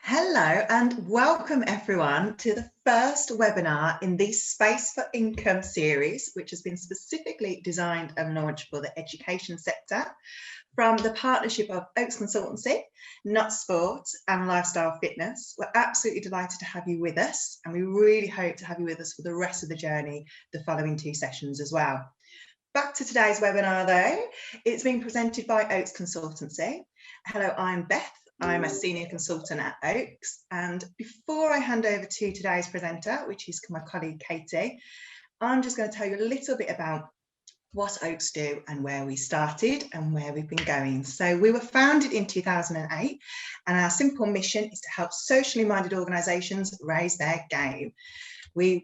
Hello and welcome everyone to the first webinar in the Space for Income series, which has been specifically designed and launched for the education sector from the partnership of Oaks Consultancy, Not Sport and Lifestyle Fitness. We're absolutely delighted to have you with us, and we really hope to have you with us for the rest of the journey, the following 2 sessions as well. Back to today's webinar though, it's been presented by Oaks Consultancy. Hello, I'm Beth. I'm a senior consultant at Oaks, and before I hand over to today's presenter, which is my colleague Katie, I'm just going to tell you a little bit about what Oaks do and where we started and where we've been going. So we were founded in 2008, and our simple mission is to help socially minded organisations raise their game. We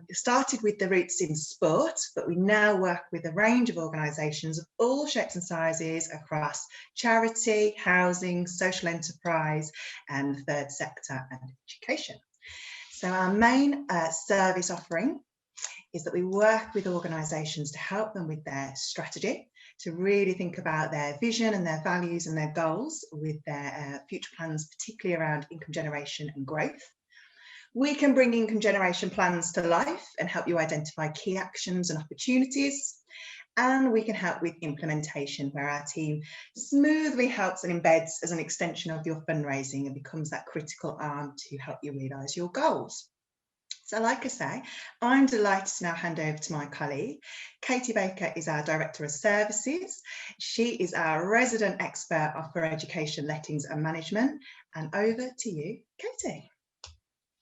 started with the roots in sport, but we now work with a range of organisations of all shapes and sizes across charity, housing, social enterprise, and the third sector and education. So our main service offering is that we work with organisations to help them with their strategy, to really think about their vision and their values and their goals with their future plans, particularly around income generation and growth. We can bring income generation plans to life and help you identify key actions and opportunities. And we can help with implementation, where our team smoothly helps and embeds as an extension of your fundraising and becomes that critical arm to help you realise your goals. So like I say, I'm delighted to now hand over to my colleague. Katie Baker is our Director of Services. She is our resident expert for education, lettings and management. And over to you, Katie.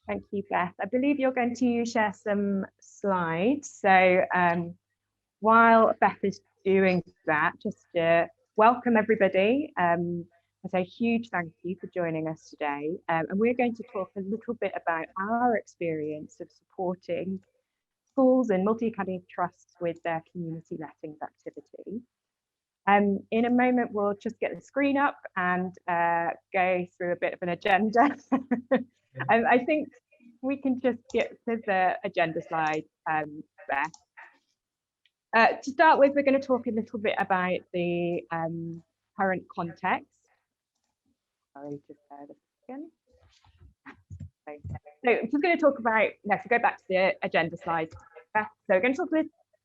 Thank you, Beth. I believe you're going to share some slides. So while Beth is doing that, just to welcome everybody. I say a huge thank you for joining us today. And we're going to talk a little bit about our experience of supporting schools and multi-academy trusts with their community lettings activity. In a moment, we'll just get the screen up and go through a bit of an agenda. I think we can just get to the agenda slide, Beth. To start with, we're going to talk a little bit about the current context. Sorry, just bear with me. So I'm just going to talk about, let's go back to the agenda slide, Beth. So we're going to talk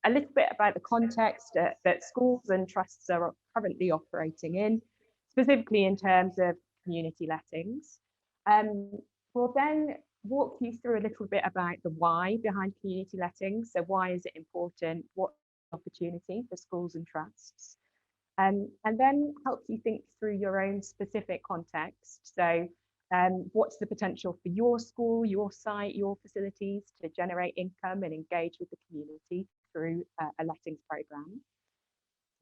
a little bit about the context that schools and trusts are currently operating in, specifically in terms of community lettings. We'll then walk you through a little bit about the why behind community lettings. So why is it important? What's the opportunity for schools and trusts? And then help you think through your own specific context. So what's the potential for your school, your site, your facilities to generate income and engage with the community through a lettings programme?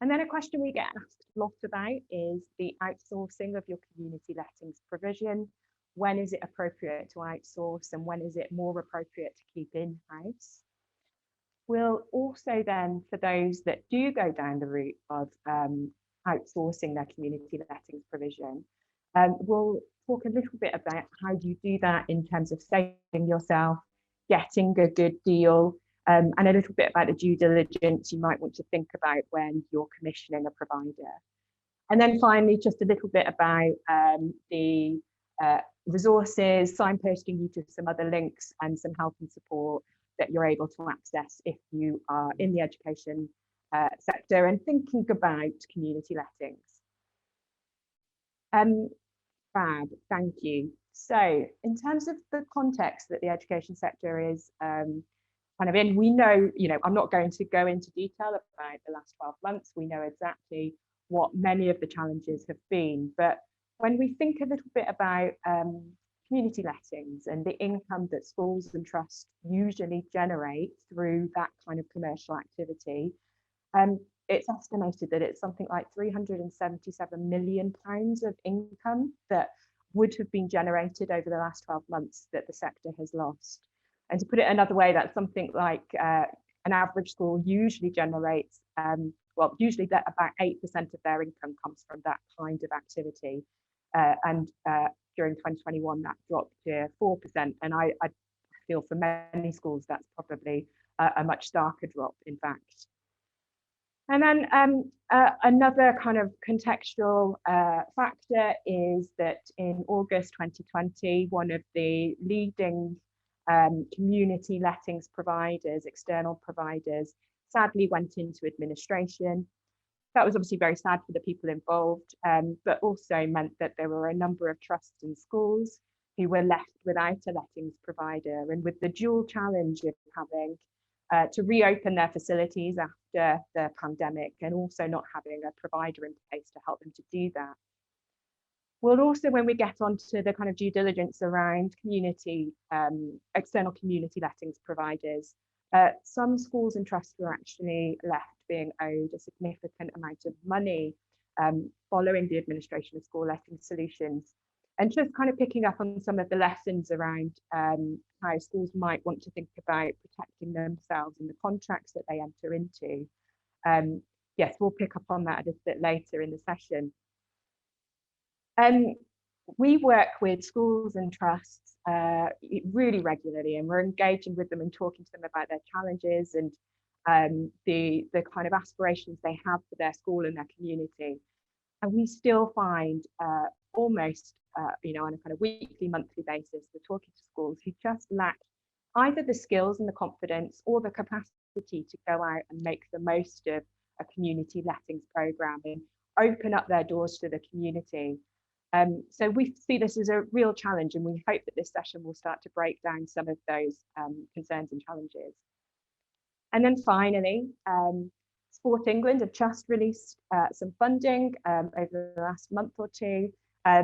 And then a question we get asked a lot about is the outsourcing of your community lettings provision. When is it appropriate to outsource and when is it more appropriate to keep in-house? We'll also then, for those that do go down the route of outsourcing their community lettings provision, we'll talk a little bit about how do you do that in terms of saving yourself, getting a good deal, and a little bit about the due diligence you might want to think about when you're commissioning a provider. And then finally, just a little bit about the resources, signposting you to some other links and some help and support that you're able to access if you are in the education sector and thinking about community lettings. Fab, thank you. So in terms of the context that the education sector is kind of in, we know, I'm not going to go into detail about the last 12 months. We know exactly what many of the challenges have been, but when we think a little bit about community lettings and the income that schools and trusts usually generate through that kind of commercial activity, it's estimated that it's something like £377 million of income that would have been generated over the last 12 months that the sector has lost. And to put it another way, that's something like an average school usually generates, usually that about 8% of their income comes from that kind of activity. And during 2021, that dropped to 4%. And I feel for many schools, that's probably a much starker drop, in fact. And then Another kind of contextual factor is that in August 2020, one of the leading community lettings providers, external providers, sadly went into administration. That was obviously very sad for the people involved, but also meant that there were a number of trusts and schools who were left without a lettings provider, and with the dual challenge of having to reopen their facilities after the pandemic and also not having a provider in place to help them to do that. We'll also, when we get onto the kind of due diligence around community, external community lettings providers, some schools and trusts were actually left being owed a significant amount of money following the administration of school letting solutions. And just kind of picking up on some of the lessons around how schools might want to think about protecting themselves in the contracts that they enter into. Yes, we'll pick up on that a little bit later in the session. We work with schools and trusts really regularly, and we're engaging with them and talking to them about their challenges and the kind of aspirations they have for their school and their community. And we still find almost, on a kind of weekly, monthly basis, we're talking to schools who just lack either the skills and the confidence or the capacity to go out and make the most of a community lettings program and open up their doors to the community. So we see this as a real challenge, and we hope that this session will start to break down some of those concerns and challenges. And then finally, Sport England have just released some funding over the last month or two,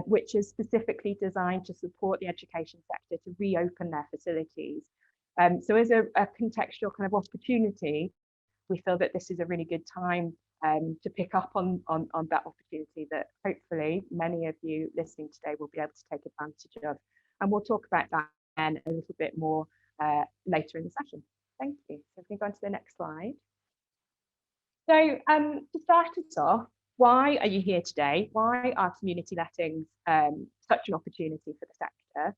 which is specifically designed to support the education sector to reopen their facilities. So as a contextual kind of opportunity, we feel that this is a really good time to pick up on that opportunity that hopefully many of you listening today will be able to take advantage of. And we'll talk about that again a little bit more later in the session. Thank you. So we can go on to the next slide. So to start us off, why are you here today? Why are community lettings such an opportunity for the sector?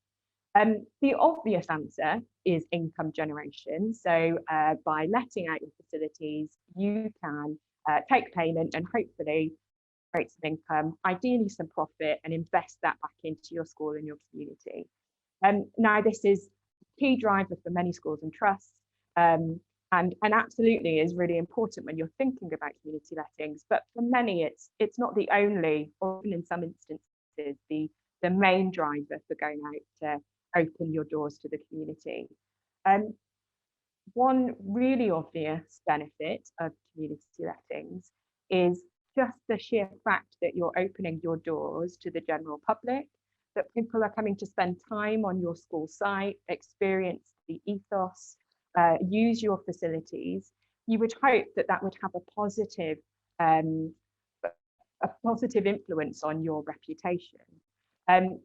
The obvious answer is income generation. So by letting out your facilities, you can take payment and hopefully create some income, ideally some profit, and invest that back into your school and your community. Now, this is a key driver for many schools and trusts, and absolutely is really important when you're thinking about community lettings. But for many, it's not the only, or in some instances, the main driver for going out to open your doors to the community. One really obvious benefit of community lettings is just the sheer fact that you're opening your doors to the general public, that people are coming to spend time on your school site, experience the ethos, use your facilities. You would hope that that would have a positive influence on your reputation. And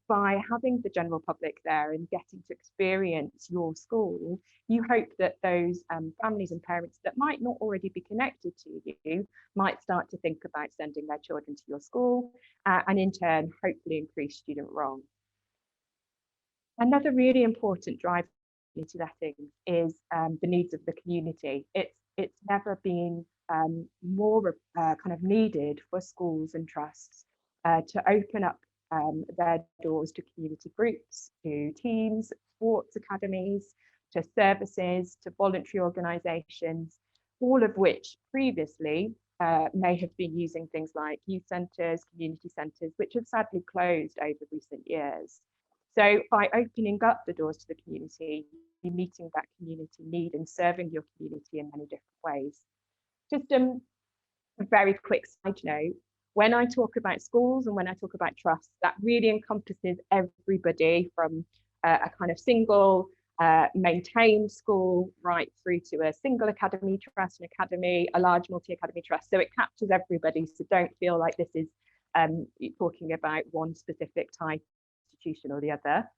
by having the general public there and getting to experience your school, you hope that those families and parents that might not already be connected to you might start to think about sending their children to your school, and in turn, hopefully increase student roll. Another really important driver of community lettings is the needs of the community. It's never been more kind of needed for schools and trusts to open up their doors to community groups, to teams, sports academies, to services, to voluntary organisations, all of which previously may have been using things like youth centres, community centres, which have sadly closed over recent years. So by opening up the doors to the community, you're meeting that community need and serving your community in many different ways. Just a very quick side note. When I talk about schools and when I talk about trusts, that really encompasses everybody from a kind of single maintained school right through to a single academy trust, an academy, a large multi-academy trust. So it captures everybody. So don't feel like this is talking about one specific type institution or the other.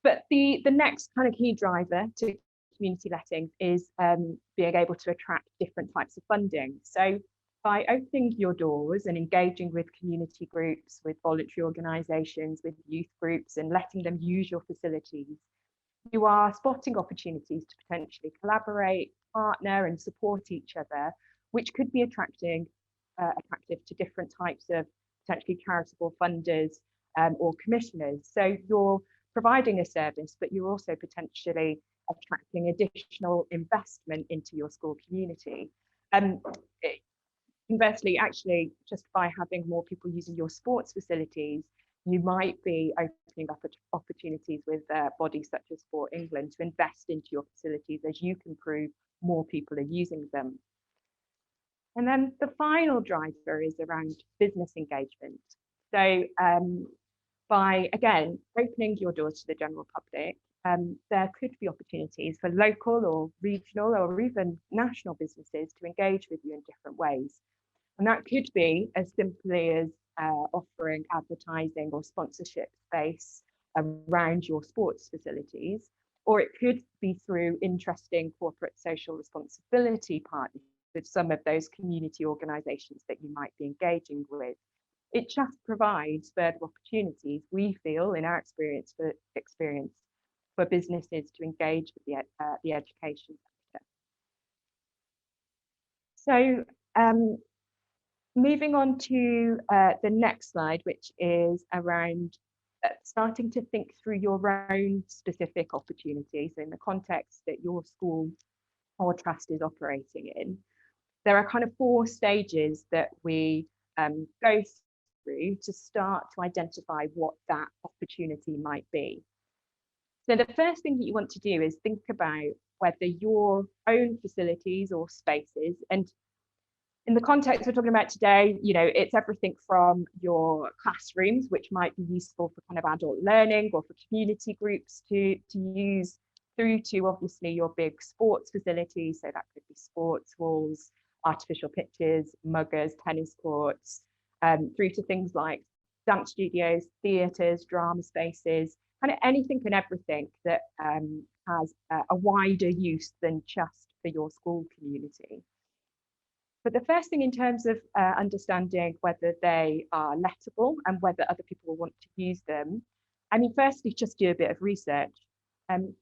But the next kind of key driver to community lettings is being able to attract different types of funding. So by opening your doors and engaging with community groups, with voluntary organisations, with youth groups, and letting them use your facilities, you are spotting opportunities to potentially collaborate, partner, and support each other which could be attractive to different types of potentially charitable funders or commissioners. So you're providing a service, but you're also potentially attracting additional investment into your school community. Conversely, actually, just by having more people using your sports facilities, you might be opening up opportunities with bodies such as Sport England to invest into your facilities as you can prove more people are using them. And then the final driver is around business engagement. So by, again, opening your doors to the general public, there could be opportunities for local or regional or even national businesses to engage with you in different ways. And that could be as simply as offering advertising or sponsorship space around your sports facilities, or it could be through interesting corporate social responsibility partnerships with some of those community organisations that you might be engaging with. It just provides further opportunities, we feel, in our experience, for businesses to engage with the education sector. So moving on to the next slide, which is around starting to think through your own specific opportunities in the context that your school or trust is operating in. There are kind of 4 stages that we go through to start to identify what that opportunity might be. So the first thing that you want to do is think about whether your own facilities or spaces, and in the context we're talking about today, you know, it's everything from your classrooms, which might be useful for kind of adult learning or for community groups to use, through to obviously your big sports facilities. So that could be sports halls, artificial pitches, muggers, tennis courts, through to things like dance studios, theatres, drama spaces, kind of anything and everything that has a wider use than just for your school community. But the first thing in terms of understanding whether they are lettable and whether other people will want to use them, I mean, firstly, just do a bit of research. And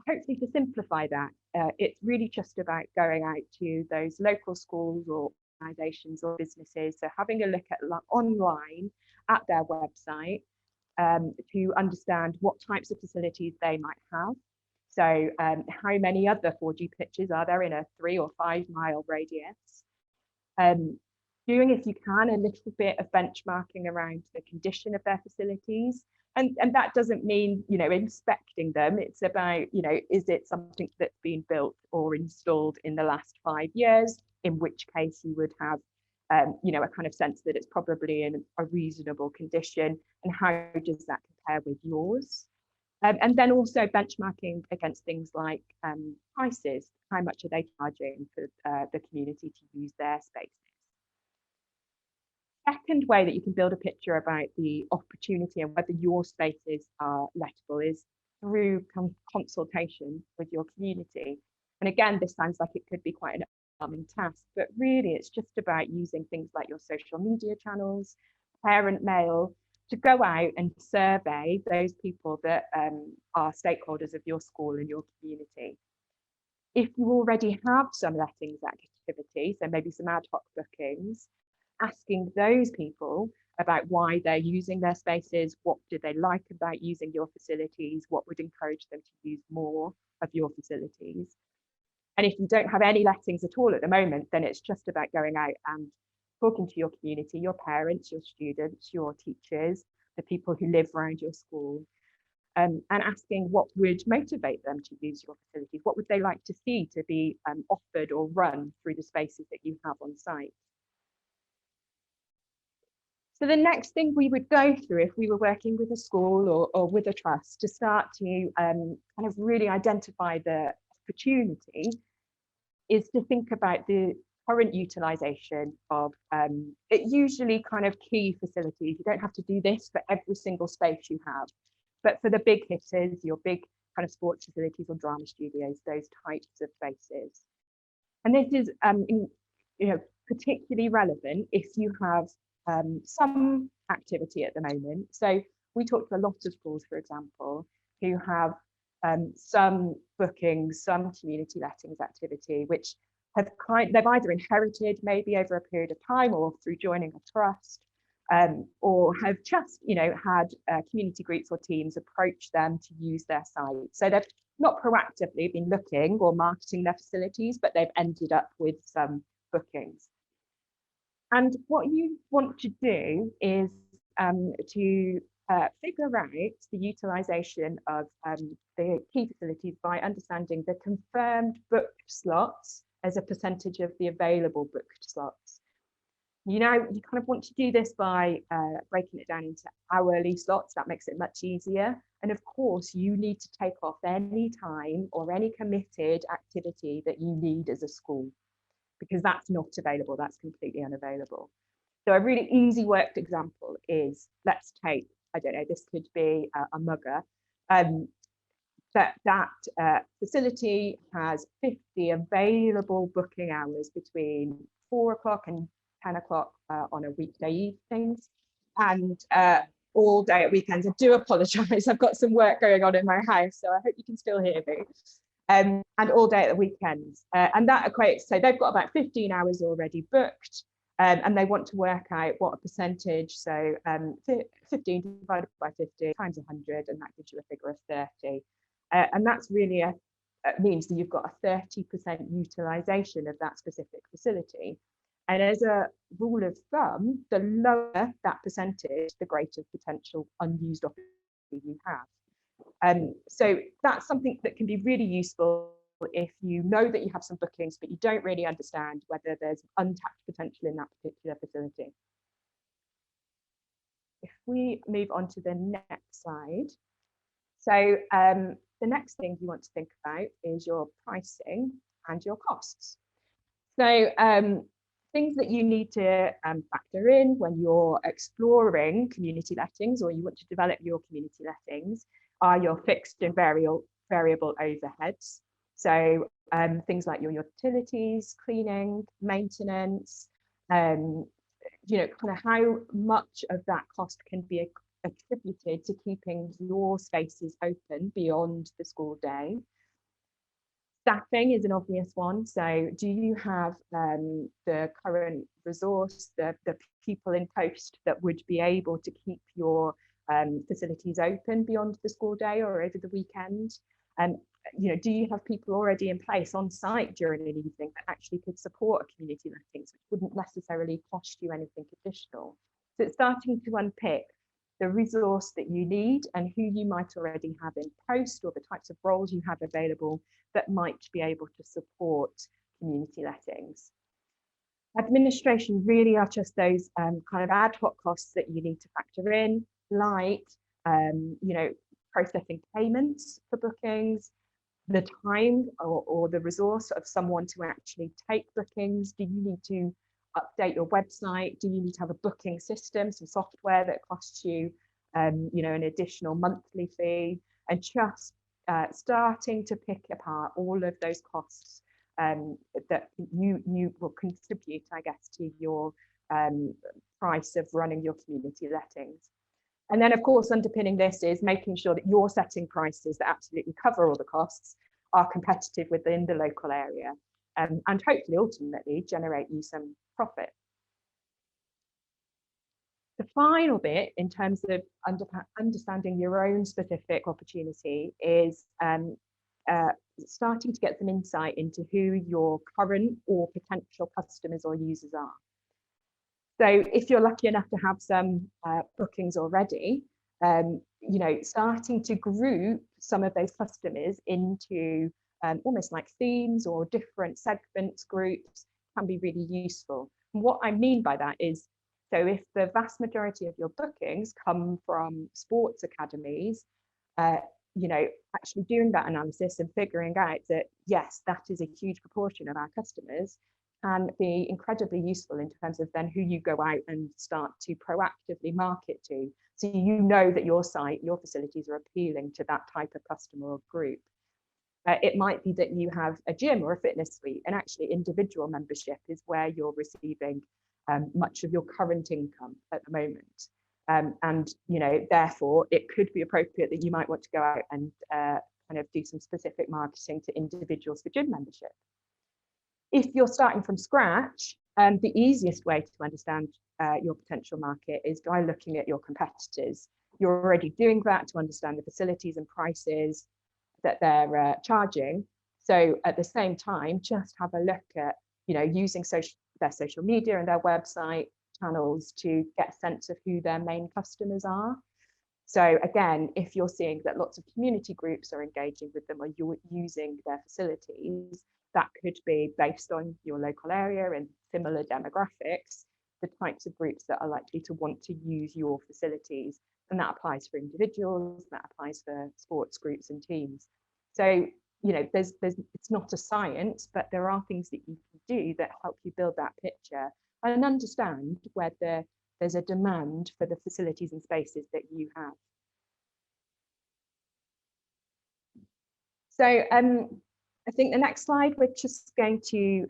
hopefully to simplify that, it's really just about going out to those local schools or organisations or businesses. So having a look at online at their website to understand what types of facilities they might have. So how many other 4G pitches are there in a 3 or 5 mile radius? Doing, if you can, a little bit of benchmarking around the condition of their facilities. And that doesn't mean, you know, inspecting them. It's about, you know, is it something that's been built or installed in the last 5 years, in which case you would have, you know, a kind of sense that it's probably in a reasonable condition, and how does that compare with yours? And then also benchmarking against things like prices. How much are they charging for the community to use their spaces? Second way that you can build a picture about the opportunity and whether your spaces are lettable is through consultation with your community. And again, this sounds like it could be quite an overwhelming task, but really it's just about using things like your social media channels, parent mail, to go out and survey those people that are stakeholders of your school and your community. If you already have some lettings activity, so maybe some ad hoc bookings, asking those people about why they're using their spaces, what do they like about using your facilities, what would encourage them to use more of your facilities. And if you don't have any lettings at all at the moment, then it's just about going out and talking to your community, your parents, your students, your teachers, the people who live around your school, and asking what would motivate them to use your facilities, what would they like to see to be offered or run through the spaces that you have on site. So the next thing we would go through if we were working with a school or with a trust to start to kind of really identify the opportunity is to think about the current utilisation of usually kind of key facilities. You don't have to do this for every single space you have, but for the big hitters, your big kind of sports facilities or drama studios, those types of spaces. And this is particularly relevant if you have some activity at the moment. So we talk to a lot of schools, for example, who have some bookings, some community lettings activity, which they've either inherited maybe over a period of time or through joining a trust, or have just, had community groups or teams approach them to use their site. So they've not proactively been looking or marketing their facilities, but they've ended up with some bookings. And what you want to do is to figure out the utilisation of the key facilities by understanding the confirmed booked slots as a percentage of the available booked slots. You kind of want to do this by breaking it down into hourly slots. That makes it much easier. And of course, you need to take off any time or any committed activity that you need as a school, because that's not available. That's completely unavailable. So a really easy worked example is, let's take, I don't know, this could be a mugger. That facility has 50 available booking hours between 4 o'clock and 10 o'clock on a weekday evenings, and all day at weekends. I do apologise, I've got some work going on in my house, so I hope you can still hear me. And all day at the weekends. And that equates, so they've got about 15 hours already booked, and they want to work out what a percentage, so 15 divided by 50 times 100, and that gives you a figure of 30. And that's really means that you've got a 30% utilisation of that specific facility. And as a rule of thumb, the lower that percentage, the greater potential unused opportunity you have. So that's something that can be really useful if you know that you have some bookings, but you don't really understand whether there's untapped potential in that particular facility. If we move on to the next slide. So the next thing you want to think about is your pricing and your costs. So things that you need to factor in when you're exploring community lettings, or you want to develop your community lettings, are your fixed and variable overheads. So things like your utilities, cleaning, maintenance, kind of how much of that cost can be attributed to keeping your spaces open beyond the school day. Staffing is an obvious one. So do you have the current resource, the people in post that would be able to keep your facilities open beyond the school day or over the weekend? Do you have people already in place on site during an evening that actually could support a community lettings, which wouldn't necessarily cost you anything additional? So it's starting to unpick the resource that you need and who you might already have in post, or the types of roles you have available that might be able to support community lettings. Administration really are just those kind of ad hoc costs that you need to factor in, like processing payments for bookings, the time or the resource of someone to actually take bookings. Do you need to update your website? Do you need to have a booking system, some software that costs you, an additional monthly fee? And just starting to pick apart all of those costs that you will contribute, I guess, to your price of running your community lettings. And then, of course, underpinning this is making sure that you're setting prices that absolutely cover all the costs, are competitive within the local area, and hopefully ultimately generate you some profit. The final bit in terms of understanding your own specific opportunity is starting to get some insight into who your current or potential customers or users are. So if you're lucky enough to have some bookings already, starting to group some of those customers into almost like themes or different segments, groups, can be really useful. And what I mean by that is, so if the vast majority of your bookings come from sports academies, actually doing that analysis and figuring out that, yes, that is a huge proportion of our customers, can be incredibly useful in terms of then who you go out and start to proactively market to. So you know that your site, your facilities are appealing to that type of customer or group. It might be that you have a gym or a fitness suite, and actually individual membership is where you're receiving much of your current income at the moment. And therefore, it could be appropriate that you might want to go out and kind of do some specific marketing to individuals for gym membership. If you're starting from scratch, the easiest way to understand your potential market is by looking at your competitors. You're already doing that to understand the facilities and prices that they're charging. So at the same time, just have a look at, using their social media and their website channels to get a sense of who their main customers are. So again, if you're seeing that lots of community groups are engaging with them or you're using their facilities, that could be based on your local area and similar demographics, the types of groups that are likely to want to use your facilities. And that applies for individuals, that applies for sports groups and teams. So, it's not a science, but there are things that you can do that help you build that picture and understand whether there's a demand for the facilities and spaces that you have. So I think the next slide, we're just going to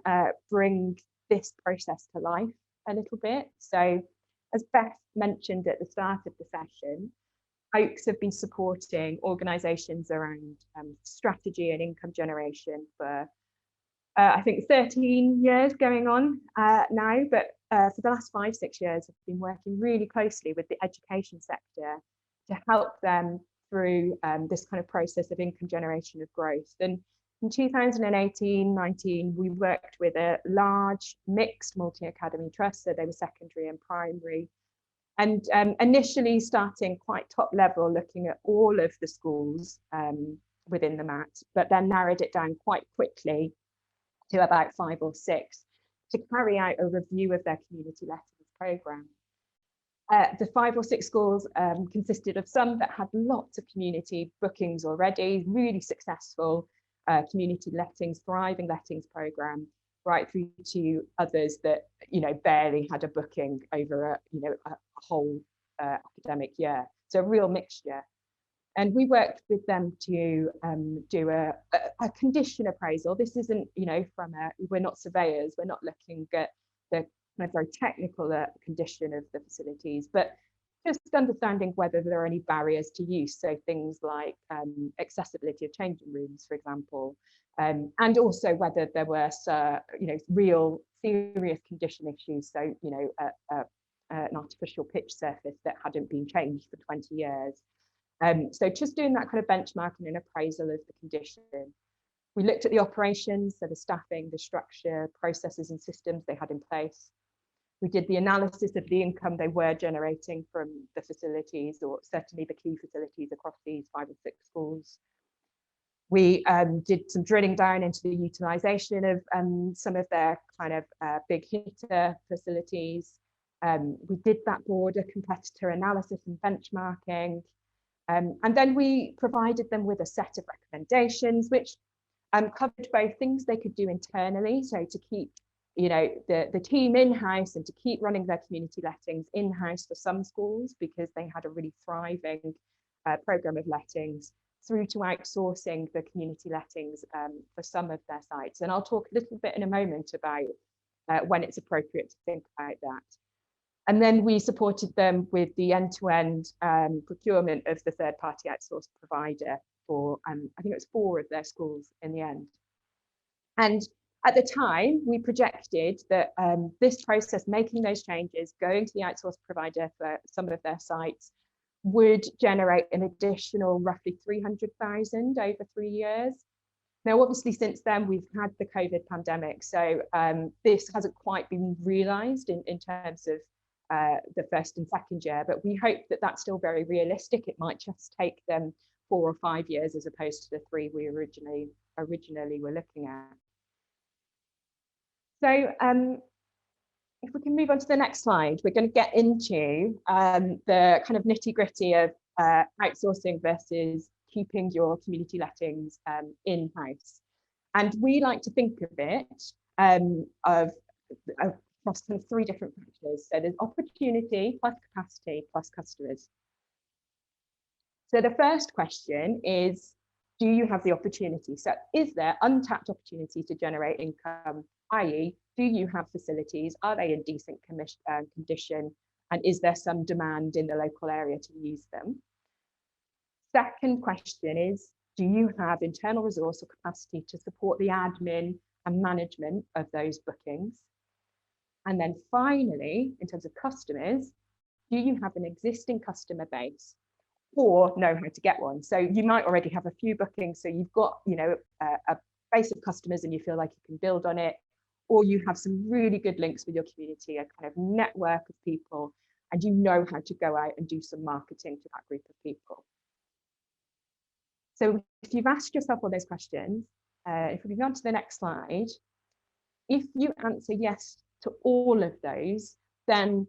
bring this process to life a little bit. So as Beth mentioned at the start of the session, Oaks have been supporting organisations around strategy and income generation for I think 13 years going on now, but for the last 5-6 years, I've been working really closely with the education sector to help them through this kind of process of income generation of growth. And in 2018-19, we worked with a large mixed multi-academy trust, so they were secondary and primary, and initially starting quite top level, looking at all of the schools within the MAT, but then narrowed it down quite quickly to about 5 or 6 to carry out a review of their community lettings programme. The 5 or 6 schools consisted of some that had lots of community bookings already, really successful community lettings, thriving lettings programme, right through to others that barely had a booking over a whole academic year. So a real mixture. And we worked with them to do a condition appraisal. This isn't, we're not surveyors, we're not looking at the kind of very technical condition of the facilities, but just understanding whether there are any barriers to use. So things like accessibility of changing rooms, for example, and also whether there were, real serious condition issues. So, an artificial pitch surface that hadn't been changed for 20 years. So just doing that kind of benchmarking and appraisal of the condition. We looked at the operations, so the staffing, the structure, processes and systems they had in place. We did the analysis of the income they were generating from the facilities, or certainly the key facilities across these 5 or 6 schools. We did some drilling down into the utilisation of some of their kind of big hitter facilities. We did that broader competitor analysis and benchmarking. And then we provided them with a set of recommendations, which covered both things they could do internally, so to keep the team in-house and to keep running their community lettings in-house for some schools because they had a really thriving programme of lettings, through to outsourcing the community lettings for some of their sites. And I'll talk a little bit in a moment about when it's appropriate to think about that. And then we supported them with the end-to-end procurement of the third-party outsourced provider for, I think it was 4 of their schools in the end. And at the time, we projected that this process, making those changes, going to the outsourced provider for some of their sites, would generate an additional roughly 300,000 over 3 years. Now, obviously, since then, we've had the COVID pandemic, so this hasn't quite been realised in terms of the first and second year, but we hope that that's still very realistic. It might just take them 4 or 5 years as opposed to the 3 we originally were looking at. So if we can move on to the next slide, we're going to get into the kind of nitty-gritty of outsourcing versus keeping your community lettings in-house. And we like to think of it across kind of 3 different factors. So there's opportunity plus capacity plus customers. So the first question is, do you have the opportunity? So is there untapped opportunity to generate income, i.e., do you have facilities? Are they in decent condition? And is there some demand in the local area to use them? Second question is, do you have internal resource or capacity to support the admin and management of those bookings? And then finally, in terms of customers, do you have an existing customer base or know how to get one? So you might already have a few bookings, so you've got, you know, a base of customers and you feel like you can build on it, or you have some really good links with your community, a kind of network of people, and you know how to go out and do some marketing to that group of people. So if you've asked yourself all those questions, if we move on to the next slide, if you answer yes to all of those, then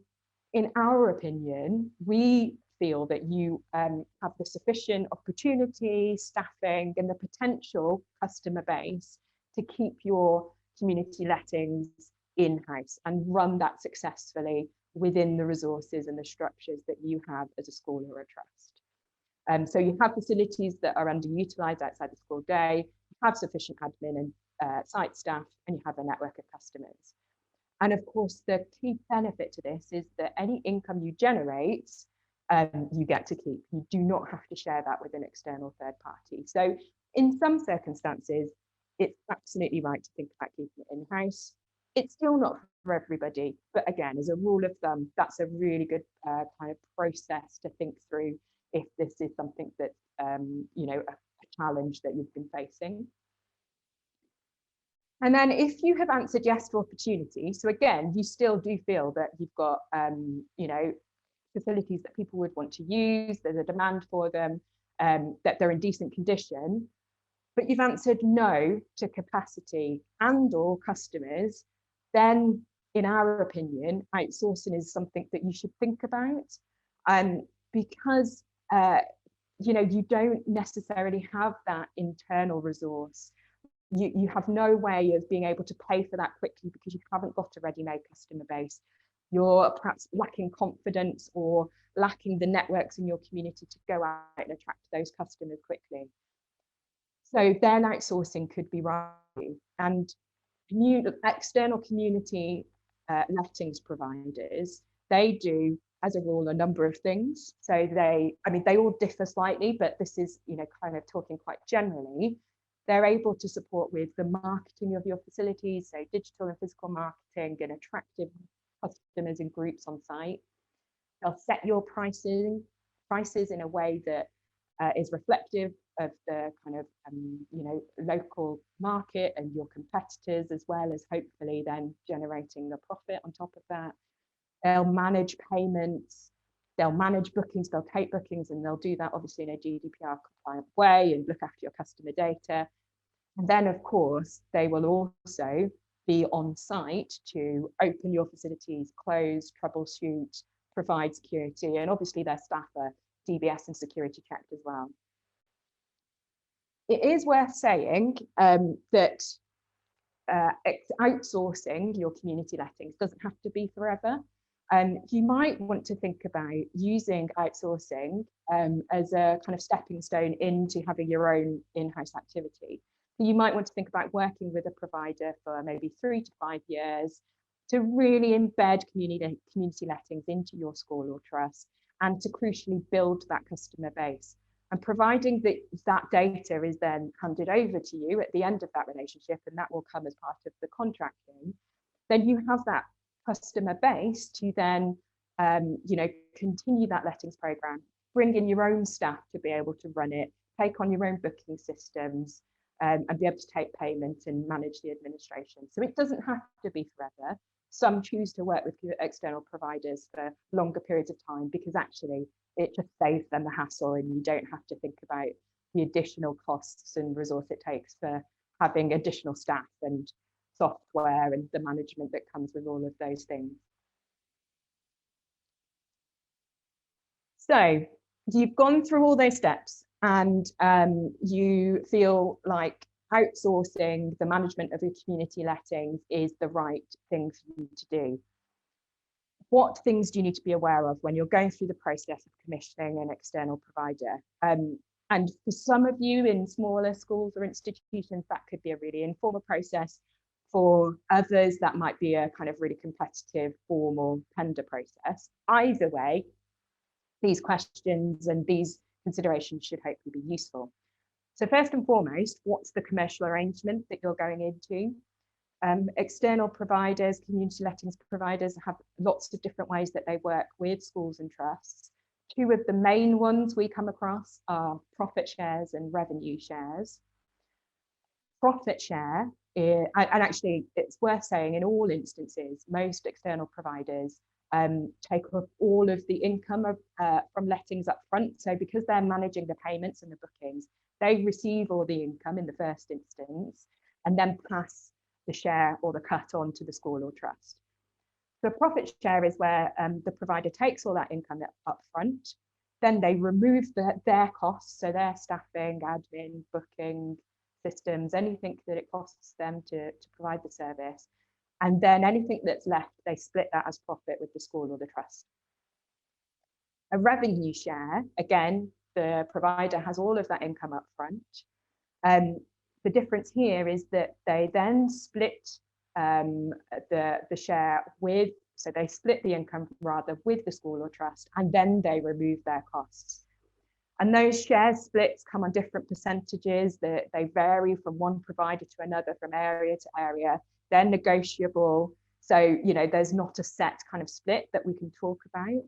in our opinion, we feel that you have the sufficient opportunity, staffing, and the potential customer base to keep your community lettings in-house and run that successfully within the resources and the structures that you have as a school or a trust. So you have facilities that are underutilised outside the school day, you have sufficient admin and site staff, and you have a network of customers. And of course, the key benefit to this is that any income you generate, you get to keep. You do not have to share that with an external third party. So in some circumstances, it's absolutely right to think about keeping it in-house. It's still not for everybody, but again, as a rule of thumb, that's a really good kind of process to think through if this is something that, you know, a challenge that you've been facing. And then if you have answered yes to opportunity, so again, you still do feel that you've got, you know, facilities that people would want to use, there's a demand for them, that they're in decent condition, but you've answered no to capacity and or customers, then in our opinion, outsourcing is something that you should think about. Because, you know, you don't necessarily have that internal resource. You have no way of being able to pay for that quickly because you haven't got a ready-made customer base. You're perhaps lacking confidence or lacking the networks in your community to go out and attract those customers quickly. So then outsourcing could be right. And external community lettings providers, they do, as a rule, a number of things. So they all differ slightly, but this is, you know, kind of talking quite generally. They're able to support with the marketing of your facilities, so digital and physical marketing and attractive customers and groups on site. They'll set your prices in a way that is reflective of the kind of, you know, local market and your competitors, as well as hopefully then generating the profit on top of that. They'll manage payments, they'll manage bookings, they'll take bookings, and they'll do that obviously in a GDPR compliant way and look after your customer data. And then, of course, they will also be on site to open your facilities, close, troubleshoot, provide security, and obviously their staff are DBS and security checked as well. It is worth saying that outsourcing your community lettings doesn't have to be forever. You might want to think about using outsourcing as a kind of stepping stone into having your own in-house activity. So you might want to think about working with a provider for maybe 3 to 5 years to really embed community lettings into your school or trust and to crucially build that customer base. And providing that that data is then handed over to you at the end of that relationship, and that will come as part of the contracting, then you have that customer base to then you know, continue that lettings program, bring in your own staff to be able to run it, take on your own booking systems, and be able to take payment and manage the administration. So it doesn't have to be forever. Some choose to work with external providers for longer periods of time because actually it just saves them the hassle and you don't have to think about the additional costs and resource it takes for having additional staff and software and the management that comes with all of those things. So you've gone through all those steps and you feel like outsourcing the management of your community lettings is the right thing for you to do. What things do you need to be aware of when you're going through the process of commissioning an external provider? And for some of you in smaller schools or institutions, that could be a really informal process. For others, that might be a kind of really competitive, formal tender process. Either way, these questions and these considerations should hopefully be useful. So first and foremost, what's the commercial arrangement that you're going into? External providers, community lettings providers have lots of different ways that they work with schools and trusts. Two of the main ones we come across are profit shares and revenue shares. Profit share, and actually it's worth saying in all instances, most external providers take up all of the income from lettings up front. So because they're managing the payments and the bookings, they receive all the income in the first instance and then pass the share or the cut on to the school or trust. The profit share is where the provider takes all that income up front, then they remove their costs, so their staffing, admin, booking, systems, anything that it costs them to provide the service. And then anything that's left, they split that as profit with the school or the trust. A revenue share, again, the provider has all of that income up front. The difference here is that they then split the share with, so they split the income rather with the school or trust, and then they remove their costs. And those share splits come on different percentages that they vary from one provider to another, from area to area. They're negotiable. So, you know, there's not a set kind of split that we can talk about.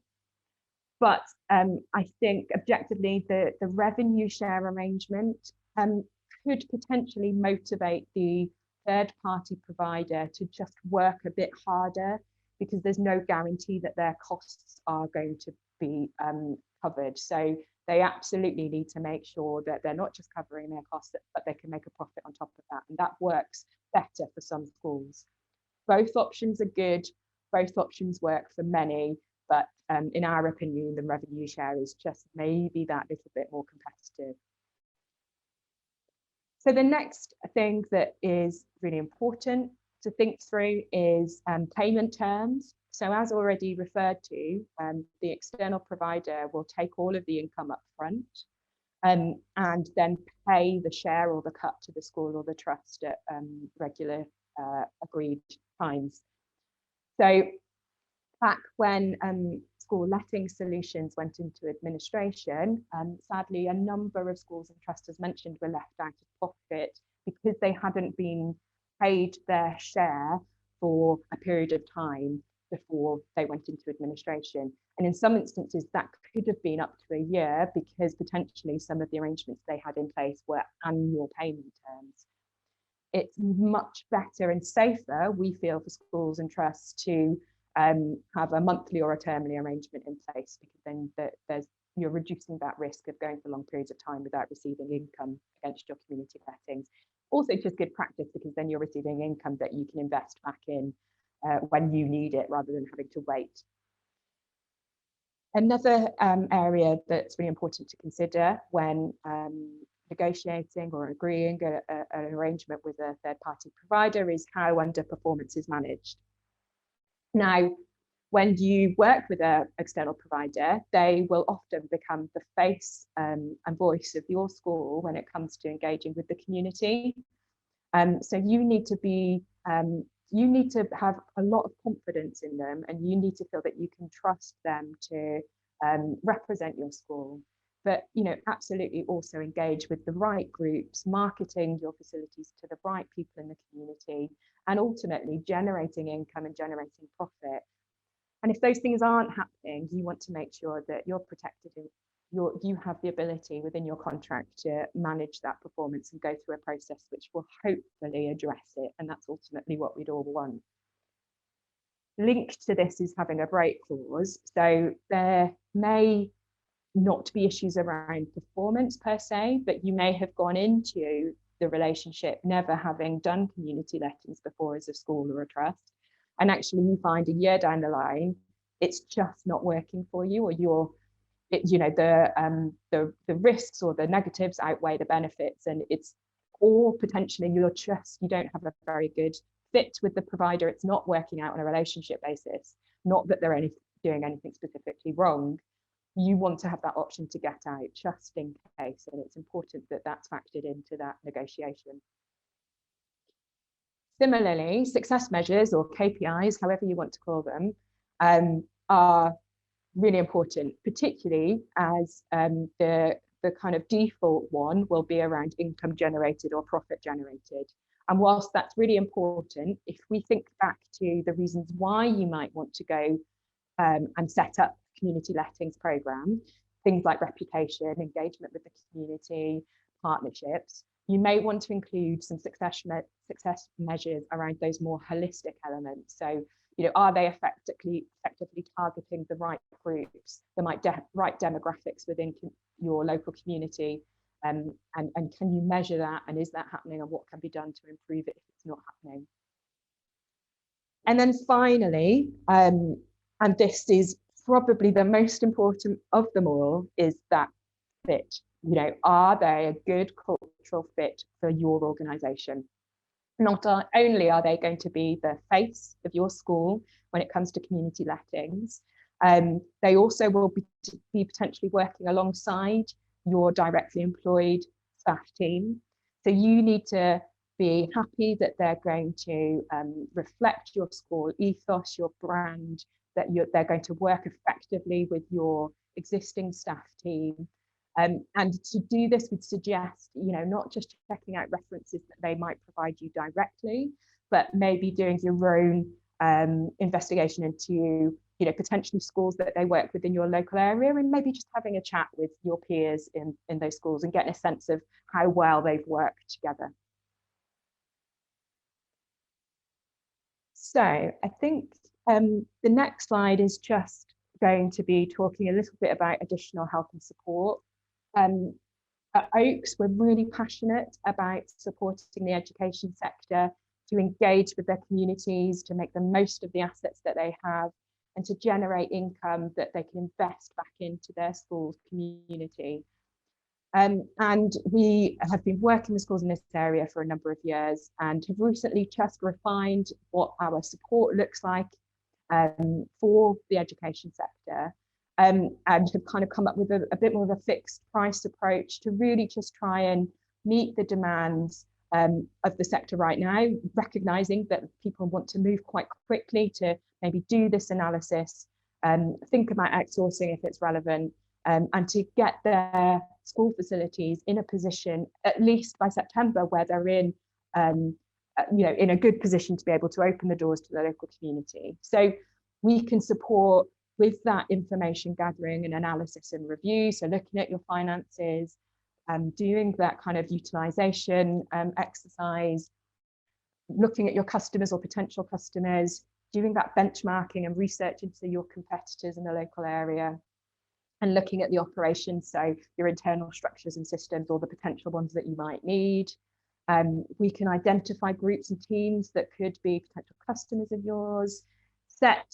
But I think objectively, the revenue share arrangement could potentially motivate the third-party provider to just work a bit harder, because there's no guarantee that their costs are going to be covered. So they absolutely need to make sure that they're not just covering their costs, but they can make a profit on top of that. And that works better for some schools. Both options are good. Both options work for many. But in our opinion, the revenue share is just maybe that little bit more competitive. So the next thing that is really important to think through is payment terms. So as already referred to, the external provider will take all of the income up front and then pay the share or the cut to the school or the trust at regular agreed times. So back when school letting solutions went into administration, sadly, a number of schools and trusts, as mentioned, were left out of pocket because they hadn't been paid their share for a period of time before they went into administration. And in some instances, that could have been up to a year, because potentially some of the arrangements they had in place were annual payment terms. It's much better and safer, we feel, for schools and trusts to have a monthly or a termly arrangement in place, because then you're reducing that risk of going for long periods of time without receiving income against your community lettings. Also just good practice, because then you're receiving income that you can invest back in when you need it, rather than having to wait. Another area that's really important to consider when negotiating or agreeing an arrangement with a third-party provider is how underperformance is managed. Now, when you work with an external provider, they will often become the face and voice of your school when it comes to engaging with the community. So you need to have a lot of confidence in them, and you need to feel that you can trust them to represent your school. But absolutely also engage with the right groups, marketing your facilities to the right people in the community, and ultimately generating income and generating profit. And if those things aren't happening, you want to make sure that you're protected and you have the ability within your contract to manage that performance and go through a process which will hopefully address it. And that's ultimately what we'd all want. Linked to this is having a break clause. So there may not be issues around performance per se, but you may have gone into the relationship never having done community lettings before as a school or a trust, and actually you find a year down the line it's just not working for you, or the risks or the negatives outweigh the benefits, and or potentially you don't have a very good fit with the provider. It's not working out on a relationship basis, not that they're doing anything specifically wrong. You want to have that option to get out just in case, and it's important that that's factored into that negotiation. Similarly, success measures, or KPIs, however you want to call them, are really important, particularly as the kind of default one will be around income generated or profit generated. And whilst that's really important, if we think back to the reasons why you might want to go and set up a community lettings program, things like reputation, engagement with the community, partnerships, you may want to include some success measures around those more holistic elements. So, are they effectively targeting the right groups, the right demographics within your local community? And can you measure that? And is that happening? And what can be done to improve it if it's not happening? And then finally, and this is probably the most important of them all, is that fit. Are they a good cultural fit for your organisation? Not only are they going to be the face of your school when it comes to community lettings, they also will be potentially working alongside your directly employed staff team. So you need to be happy that they're going to reflect your school ethos, your brand, that they're going to work effectively with your existing staff team. And to do this would suggest, not just checking out references that they might provide you directly, but maybe doing your own investigation into, potentially schools that they work with in your local area, and maybe just having a chat with your peers in those schools and getting a sense of how well they've worked together. So I think the next slide is just going to be talking a little bit about additional help and support. At Oaks, we're really passionate about supporting the education sector to engage with their communities, to make the most of the assets that they have, and to generate income that they can invest back into their schools community. And we have been working with schools in this area for a number of years and have recently just refined what our support looks like for the education sector. And have kind of come up with a bit more of a fixed price approach to really just try and meet the demands of the sector right now, recognising that people want to move quite quickly to maybe do this analysis, think about outsourcing if it's relevant, and to get their school facilities in a position, at least by September, where they're in a good position to be able to open the doors to the local community. So we can support with that information gathering and analysis and review. So looking at your finances, doing that kind of utilization exercise, looking at your customers or potential customers, doing that benchmarking and research into your competitors in the local area, and looking at the operations, so your internal structures and systems or the potential ones that you might need. We can identify groups and teams that could be potential customers of yours, set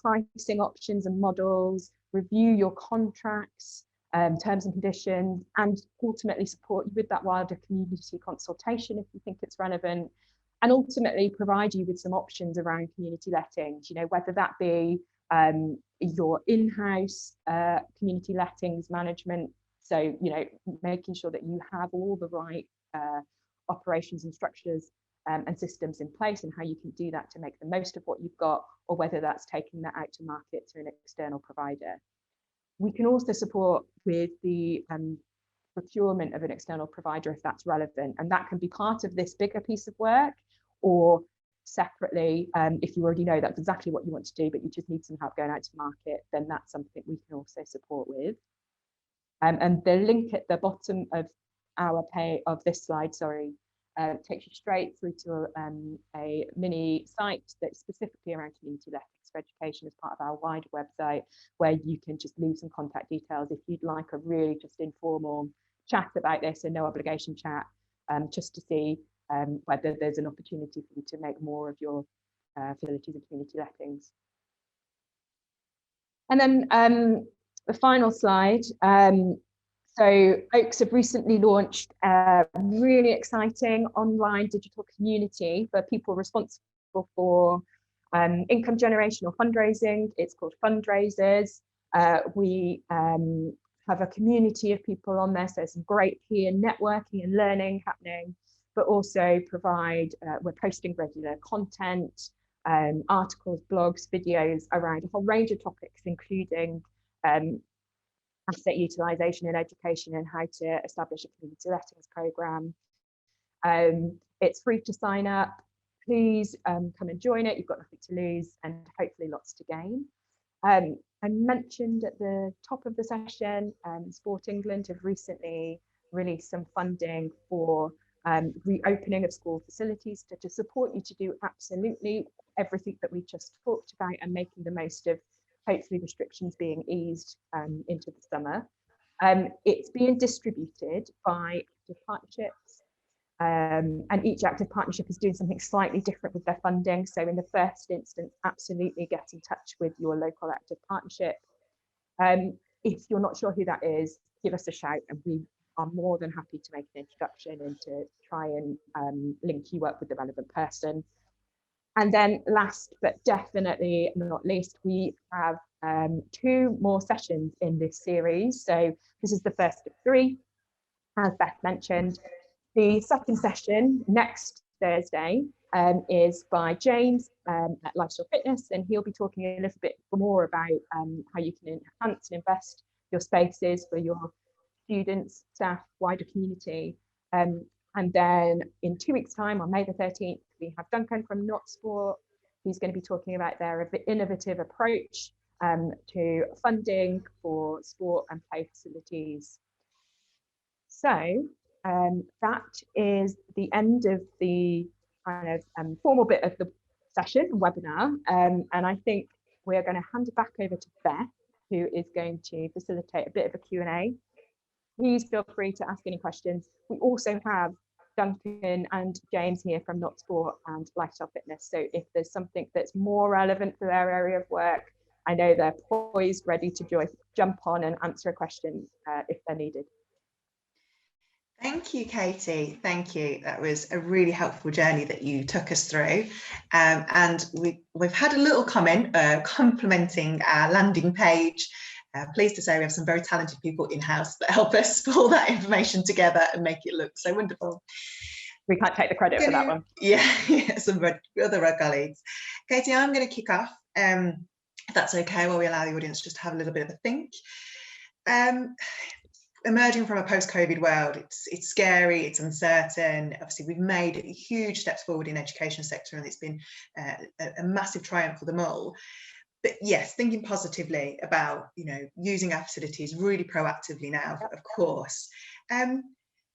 pricing options and models, review your contracts, terms and conditions, and ultimately support you with that wider community consultation if you think it's relevant, and ultimately provide you with some options around community lettings, whether that be your in-house community lettings management. So, making sure that you have all the right operations and structures and systems in place, and how you can do that to make the most of what you've got, or whether that's taking that out to market to an external provider. We can also support with the procurement of an external provider if that's relevant, and that can be part of this bigger piece of work, or separately, if you already know that's exactly what you want to do, but you just need some help going out to market, then that's something we can also support with. And the link at the bottom of this slide, takes you straight through to a mini site that's specifically around community lettings for education as part of our wider website, where you can just leave some contact details if you'd like a really just informal chat about this, and no obligation chat, just to see whether there's an opportunity for you to make more of your facilities and community lettings. And then the final slide. So Oaks have recently launched a really exciting online digital community for people responsible for income generation or fundraising. It's called Fundraisers. We have a community of people on there, so some great peer networking and learning happening, but also we're posting regular content, articles, blogs, videos around a whole range of topics, including asset utilization in education and how to establish a community lettings program. It's free to sign up. Please come and join it. You've got nothing to lose and hopefully lots to gain. I mentioned at the top of the session, Sport England have recently released some funding for reopening of school facilities to support you to do absolutely everything that we just talked about and making the most of hopefully restrictions being eased into the summer. It's being distributed by active partnerships, and each active partnership is doing something slightly different with their funding. So in the first instance, absolutely get in touch with your local active partnership. If you're not sure who that is, give us a shout and we are more than happy to make an introduction and to try and link you up with the relevant person. And then last but definitely not least, we have 2 more sessions in this series. So this is the first of 3, as Beth mentioned. The second session next Thursday is by James at Lifestyle Fitness, and he'll be talking a little bit more about how you can enhance and invest your spaces for your students, staff, wider community. And then in 2 weeks' time, on May the 13th, we have Duncan from Not Sport, who's going to be talking about their innovative approach to funding for sport and play facilities. So that is the end of the kind of formal bit of the session, webinar. And I think we're going to hand it back over to Beth, who is going to facilitate a bit of a Q&A. Please feel free to ask any questions. We also have Duncan and James here from Not Sport and Lifestyle Fitness. So if there's something that's more relevant for their area of work, I know they're poised, ready to jump on and answer a question if they're needed. Thank you, Katie. Thank you. That was a really helpful journey that you took us through. And we've had a little comment complimenting our landing page. Pleased to say we have some very talented people in-house that help us pull that information together and make it look so wonderful. We can't take the credit for that one. Yeah, some other colleagues. Katie, I'm going to kick off, if that's okay, while we allow the audience just to have a little bit of a think. Emerging from a post-COVID world, it's scary, it's uncertain. Obviously, we've made huge steps forward in the education sector, and it's been a massive triumph for them all. But yes, thinking positively about, using our facilities really proactively now, of course.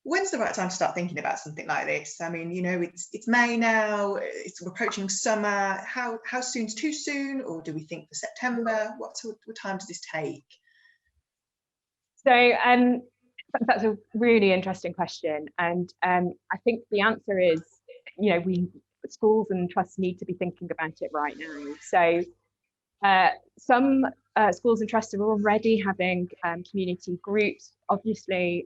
When's the right time to start thinking about something like this? I mean, it's May now, we're approaching summer. How soon's too soon, or do we think for September? What time does this take? So that's a really interesting question, and I think the answer is, schools and trusts need to be thinking about it right now. So some schools and trusts are already having community groups. Obviously,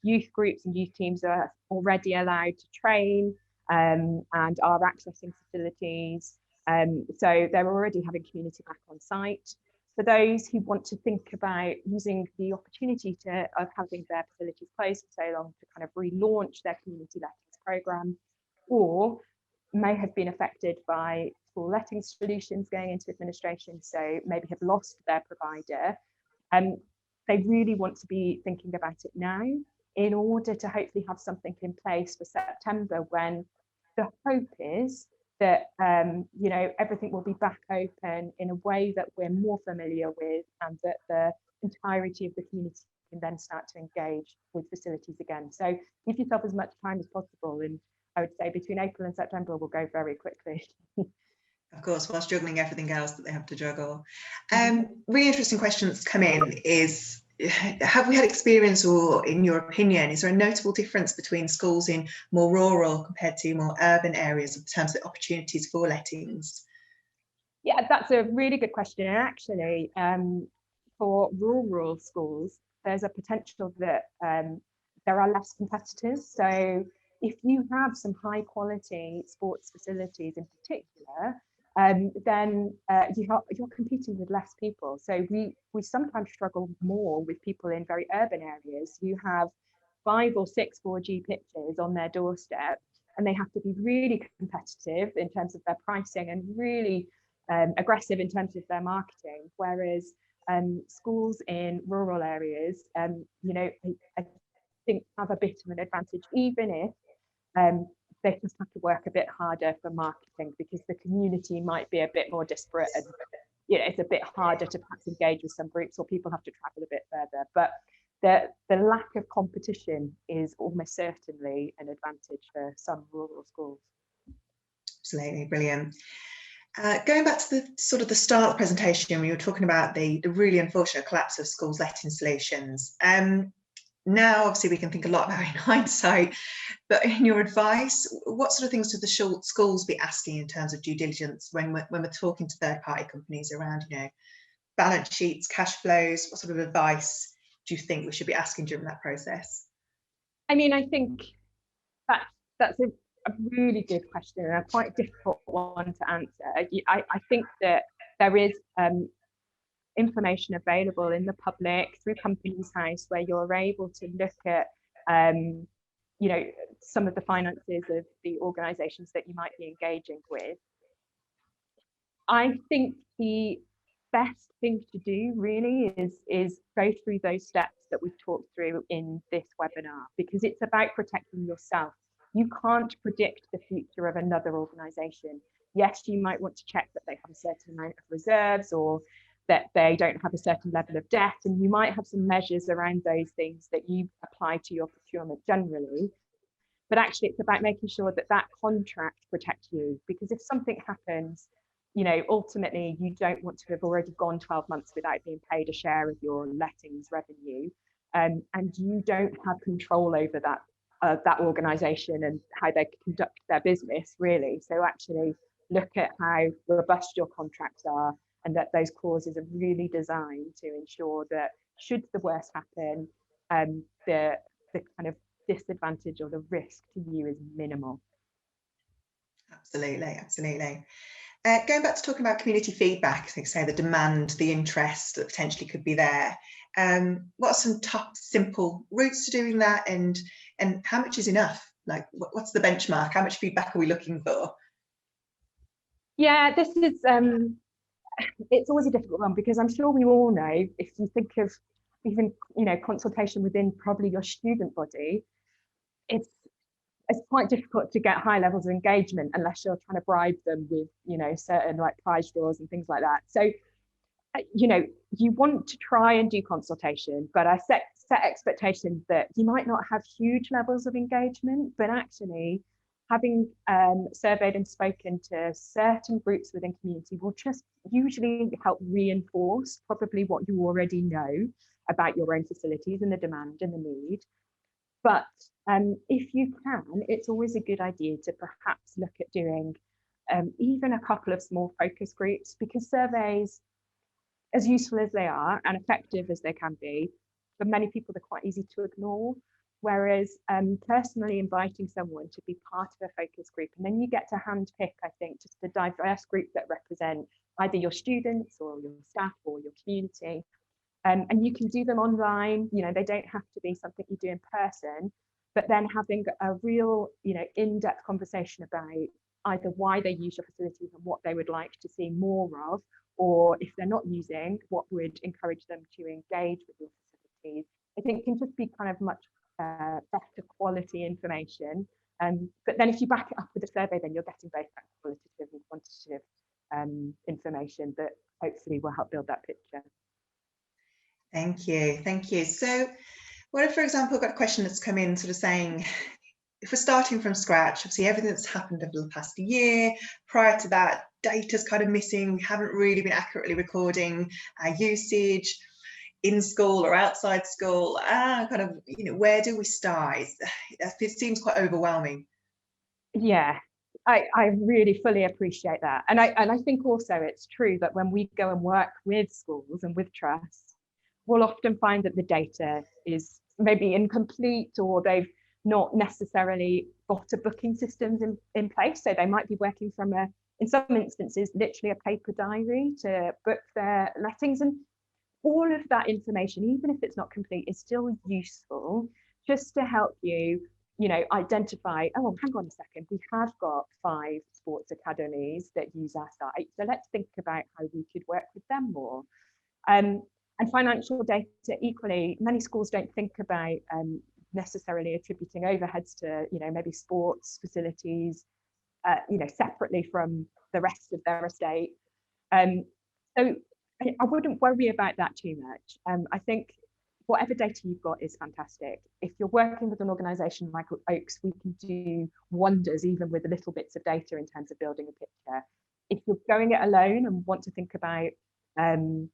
youth groups and youth teams are already allowed to train and are accessing facilities. So they're already having community back on site. For those who want to think about using the opportunity of having their facilities closed for so long to kind of relaunch their community lettings program, or may have been affected by school lettings solutions going into administration, so maybe have lost their provider, they really want to be thinking about it now in order to hopefully have something in place for September, when the hope is that everything will be back open in a way that we're more familiar with, and that the entirety of the community can then start to engage with facilities again. So give yourself as much time as possible, and I would say between April and September will go very quickly. Of course, whilst juggling everything else that they have to juggle. Really interesting question that's come in is, have we had experience, or in your opinion, is there a notable difference between schools in more rural compared to more urban areas in terms of opportunities for lettings? Yeah, that's a really good question. And actually, for rural schools, there's a potential that there are less competitors. So if you have some high quality sports facilities in particular, then you're competing with less people. So we sometimes struggle more with people in very urban areas who have 5 or 6 4G pitches on their doorstep, and they have to be really competitive in terms of their pricing and really aggressive in terms of their marketing. Whereas schools in rural areas, I think have a bit of an advantage, even if they just have to work a bit harder for marketing because the community might be a bit more disparate, and it's a bit harder to perhaps engage with some groups, or people have to travel a bit further. But the lack of competition is almost certainly an advantage for some rural schools. Absolutely, brilliant. Going back to the sort of the start of the presentation, we were talking about the really unfortunate collapse of schools letting solutions. Now, obviously, we can think a lot about it in hindsight, but in your advice, what sort of things should the schools be asking in terms of due diligence when we're talking to third-party companies around, balance sheets, cash flows? What sort of advice do you think we should be asking during that process? I mean, I think that's a really good question and a quite difficult one to answer. I think that there is information available in the public through Companies House where you're able to look at some of the finances of the organisations that you might be engaging with. I think the best thing to do really is go through those steps that we've talked through in this webinar, because it's about protecting yourself. You can't predict the future of another organisation. Yes, you might want to check that they have a certain amount of reserves or that they don't have a certain level of debt, and you might have some measures around those things that you apply to your procurement generally. But actually, it's about making sure that that contract protects you, because if something happens, ultimately you don't want to have already gone 12 months without being paid a share of your lettings revenue, and you don't have control over that organisation and how they conduct their business, really. So actually look at how robust your contracts are, and that those clauses are really designed to ensure that should the worst happen, the kind of disadvantage or the risk to you is minimal. Absolutely, absolutely. Going back to talking about community feedback, I think, say the demand, the interest that potentially could be there. What are some top, simple routes to doing that, and how much is enough? Like, what's the benchmark? How much feedback are we looking for? Yeah, this is it's always a difficult one, because I'm sure we all know, if you think of even consultation within probably your student body, it's quite difficult to get high levels of engagement unless you're trying to bribe them with certain like prize draws and things like that. So you want to try and do consultation, but I set expectations that you might not have huge levels of engagement, but actually having surveyed and spoken to certain groups within community will just usually help reinforce probably what you already know about your own facilities and the demand and the need. But if you can, it's always a good idea to perhaps look at doing even a couple of small focus groups, because surveys, as useful as they are and effective as they can be, for many people they're quite easy to ignore. Whereas personally inviting someone to be part of a focus group, and then you get to handpick, I think, just a diverse group that represent either your students or your staff or your community. And you can do them online, they don't have to be something you do in person, but then having a real, in-depth conversation about either why they use your facilities and what they would like to see more of, or if they're not using, what would encourage them to engage with your facilities. I think it can just be kind of much better quality information. But then if you back it up with a survey, then you're getting both that qualitative and quantitative information that hopefully will help build that picture. Thank you, thank you. So what if, for example, I've got a question that's come in sort of saying, if we're starting from scratch, obviously everything that's happened over the past year, prior to that, data's kind of missing, haven't really been accurately recording our usage in school or outside school, where do we start? It seems quite overwhelming. Yeah, I really fully appreciate that. And I think also it's true that when we go and work with schools and with trusts, we'll often find that the data is maybe incomplete, or they've not necessarily got a booking systems in place. So they might be working from in some instances, literally a paper diary to book their lettings. And all of that information, even if it's not complete, is still useful just to help you, identify, oh, hang on a second, we have got 5 sports academies that use our site. So let's think about how we could work with them more. And financial data equally, many schools don't think about necessarily attributing overheads to, maybe sports facilities, separately from the rest of their estate. So I wouldn't worry about that too much. I think whatever data you've got is fantastic. If you're working with an organisation like Oaks, we can do wonders even with little bits of data in terms of building a picture. If you're going it alone and want to think about kind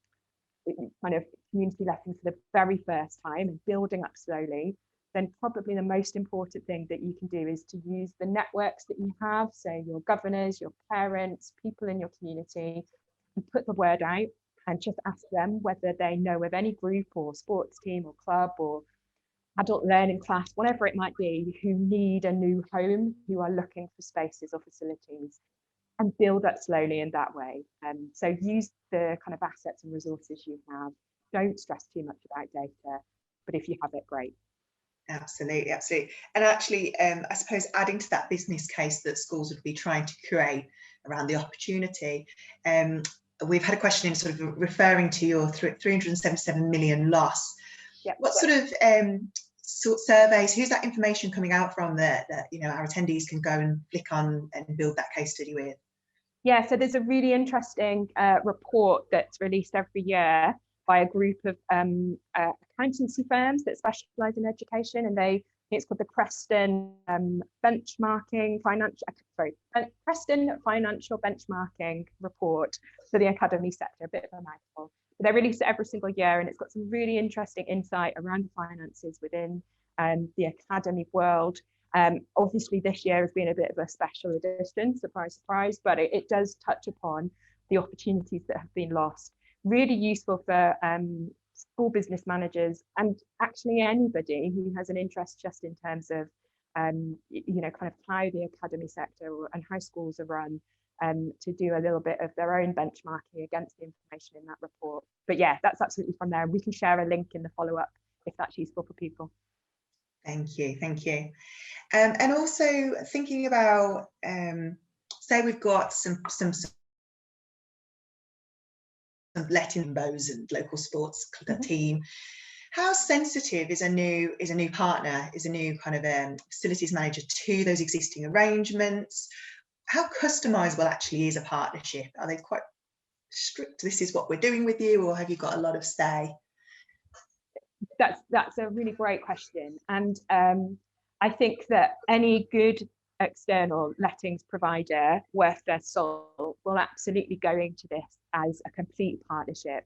of community letting for the very first time and building up slowly, then probably the most important thing that you can do is to use the networks that you have, so your governors, your parents, people in your community, and put the word out and just ask them whether they know of any group or sports team or club or adult learning class, whatever it might be, who need a new home, who are looking for spaces or facilities, and build up slowly in that way. So use the kind of assets and resources you have. Don't stress too much about data, but if you have it, great. Absolutely, absolutely. And actually, I suppose adding to that business case that schools would be trying to create around the opportunity, we've had a question in sort of referring to your 377 million loss. Yep. What sort of surveys, who's that information coming out from that our attendees can go and click on and build that case study with? Yeah, so there's a really interesting report that's released every year by a group of accountancy firms that specialise in education, and it's called the Preston Preston Financial Benchmarking Report for the academy sector, a bit of a mouthful. But they release it every single year, and it's got some really interesting insight around the finances within the academy world. Obviously, this year has been a bit of a special edition, surprise, surprise, but it does touch upon the opportunities that have been lost. Really useful for school business managers and actually anybody who has an interest just in terms of, kind of how the academy sector and how schools are run, to do a little bit of their own benchmarking against the information in that report. But yeah, that's absolutely from there. We can share a link in the follow-up if that's useful for people. Thank you, thank you. And also thinking about, say we've got some letting bows and local sports team. How sensitive is a new partner, is a new kind of facilities manager to those existing arrangements? How customizable actually is a partnership? Are they quite strict, this is what we're doing with you, or have you got a lot of say? That's a really great question, and I think that any good external lettings provider worth their salt will absolutely go into this as a complete partnership.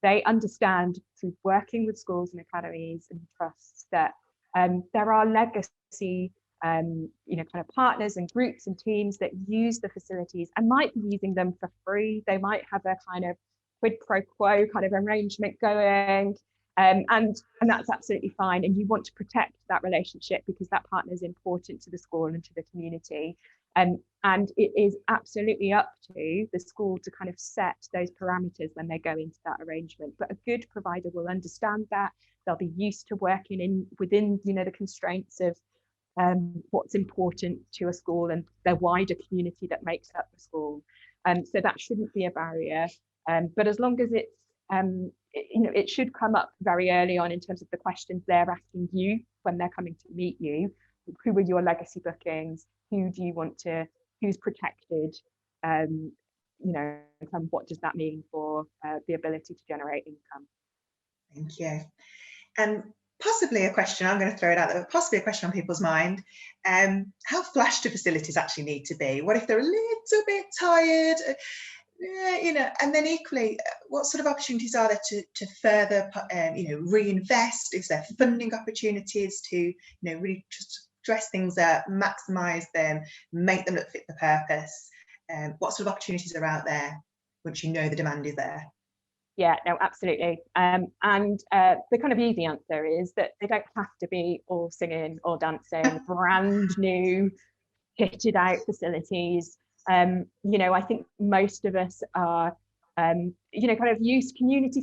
They understand through working with schools and academies and trusts that there are legacy kind of partners and groups and teams that use the facilities and might be using them for free. They might have a kind of quid pro quo kind of arrangement going. And that's absolutely fine. And you want to protect that relationship because that partner is important to the school and to the community. And it is absolutely up to the school to kind of set those parameters when they go into that arrangement. But a good provider will understand that. They'll be used to working within the constraints of what's important to a school and the wider community that makes up the school. So that shouldn't be a barrier. But as long as it's it should come up very early on in terms of the questions they're asking you when they're coming to meet you. Who are your legacy bookings? Who do you want to? Who's protected? And what does that mean for the ability to generate income? Thank you. And possibly a question, I'm going to throw it out there, possibly a question on people's mind. How flash do facilities actually need to be? What if they're a little bit tired? And then equally, what sort of opportunities are there to further, reinvest? Is there funding opportunities to, really just dress things up, maximise them, make them look fit for purpose? What sort of opportunities are out there once you know the demand is there? Yeah, no, absolutely. And the kind of easy answer is that they don't have to be all singing or dancing, brand new, kitted out facilities. I think most of us are, kind of use community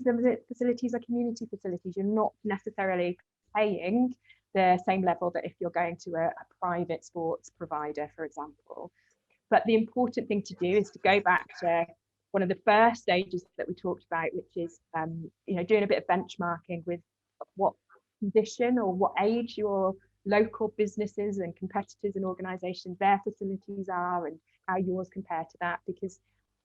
facilities are community facilities. You're not necessarily paying the same level that if you're going to a private sports provider, for example. But the important thing to do is to go back to one of the first stages that we talked about, which is, doing a bit of benchmarking with what condition or what age your local businesses and competitors and organisations, their facilities are, and how yours compare to that. Because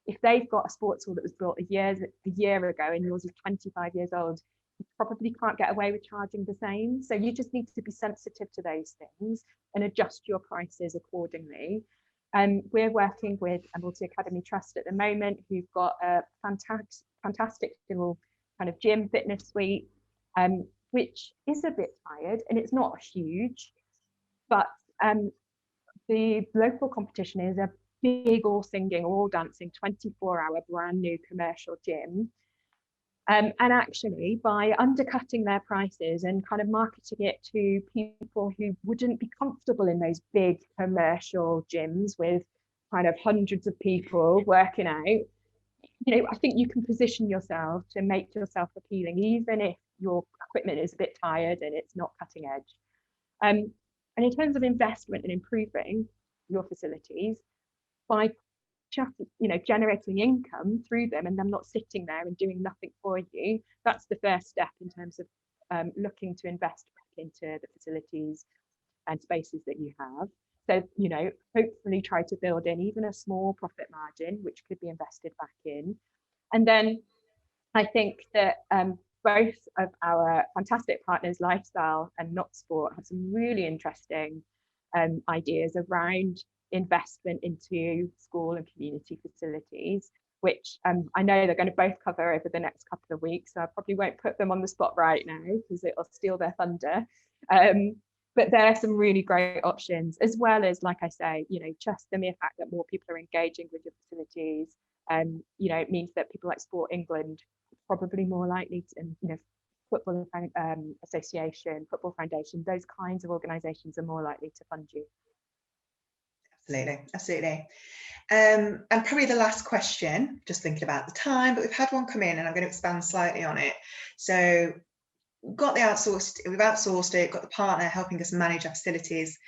if they've got a sports hall that was built a year ago and yours is 25 years old, you probably can't get away with charging the same. So you just need to be sensitive to those things and adjust your prices accordingly. We're working with a multi-academy trust at the moment who've got a fantastic little kind of gym fitness suite, which is a bit tired, and it's not huge, but the local competition is a big all singing, all dancing, 24-hour brand new commercial gym. And actually, by undercutting their prices and kind of marketing it to people who wouldn't be comfortable in those big commercial gyms with kind of hundreds of people working out, I think you can position yourself to make yourself appealing, even if your equipment is a bit tired and it's not cutting edge. And in terms of investment and improving your facilities, by just generating income through them and them not sitting there and doing nothing for you, that's the first step in terms of looking to invest back into the facilities and spaces that you have. So hopefully try to build in even a small profit margin which could be invested back in. And then I think that both of our fantastic partners, Lifestyle and Not Sport, have some really interesting ideas around investment into school and community facilities, which I know they're going to both cover over the next couple of weeks. So I probably won't put them on the spot right now because it'll steal their thunder. But there are some really great options, as well as, like I say, just the mere fact that more people are engaging with your facilities. It means that people like Sport England are probably more likely to, Football Association, Football Foundation, those kinds of organisations are more likely to fund you. Absolutely. And probably the last question, just thinking about the time, but we've had one come in and I'm going to expand slightly on it. So we've outsourced it, got the partner helping us manage our facilities.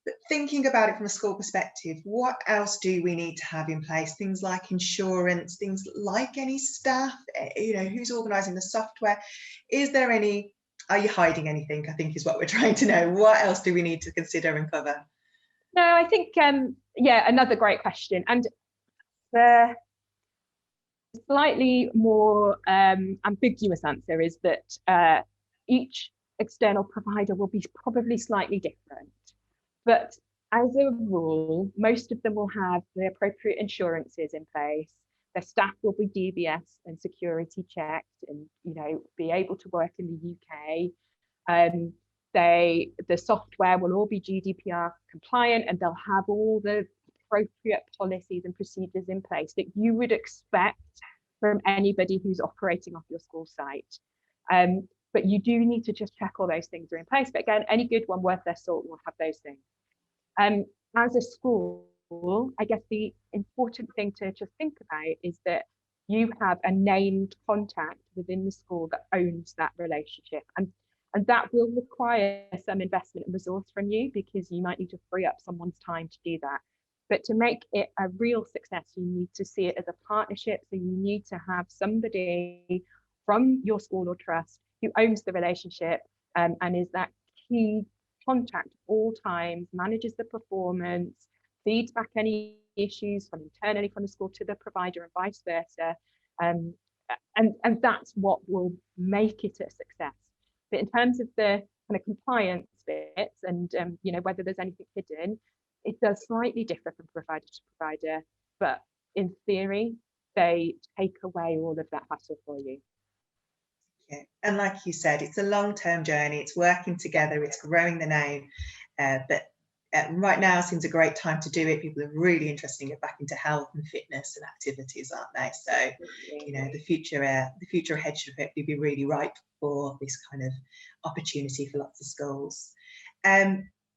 But thinking about it from a school perspective, what else do we need to have in place? Things like insurance, things like any staff, who's organising the software? Are you hiding anything? I think is what we're trying to know. What else do we need to consider and cover? No, I think, another great question. And the slightly more ambiguous answer is that each external provider will be probably slightly different. But as a rule, most of them will have the appropriate insurances in place. Their staff will be DBS and security checked and, be able to work in the UK. The software will all be GDPR compliant, and they'll have all the appropriate policies and procedures in place that you would expect from anybody who's operating off your school site. But you do need to just check all those things are in place. But again, any good one worth their salt will have those things. As a school, I guess the important thing to just think about is that you have a named contact within the school that owns that relationship. And that will require some investment and resource from you, because you might need to free up someone's time to do that. But to make it a real success, you need to see it as a partnership. So you need to have somebody from your school or trust who owns the relationship and is that key contact at all times, manages the performance, feeds back any issues from internally from the school to the provider and vice versa. And that's what will make it a success. But in terms of the kind of compliance bits and whether there's anything hidden, it does slightly differ from provider to provider, but in theory, they take away all of that hassle for you. Yeah. And like you said, it's a long-term journey. It's working together. It's growing the name. But right now seems a great time to do it. People are really interested in getting back into health and fitness and activities, aren't they? So, the future ahead should hopefully be really ripe for this kind of opportunity for lots of schools.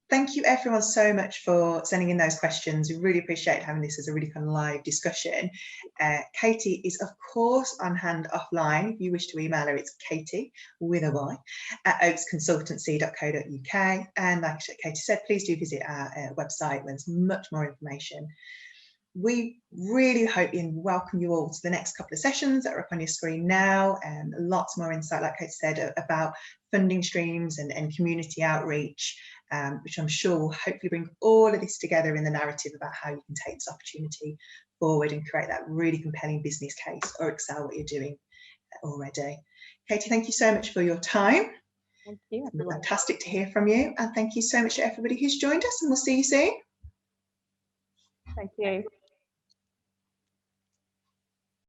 Thank you everyone so much for sending in those questions. We really appreciate having this as a really kind of live discussion. Katie is of course on hand offline. If you wish to email her, it's Katie with a Y at oaksconsultancy.co.uk. And like Katie said, please do visit our website where there's much more information. we really hope and welcome you all to the next couple of sessions that are up on your screen now, and lots more insight, like I said, about funding streams and community outreach, which I'm sure will hopefully bring all of this together in the narrative about how you can take this opportunity forward and create that really compelling business case or excel what you're doing already. Katie, thank you so much for your time. Thank you, everyone. Fantastic to hear from you, and thank you so much to everybody who's joined us, and we'll see you soon. Thank you.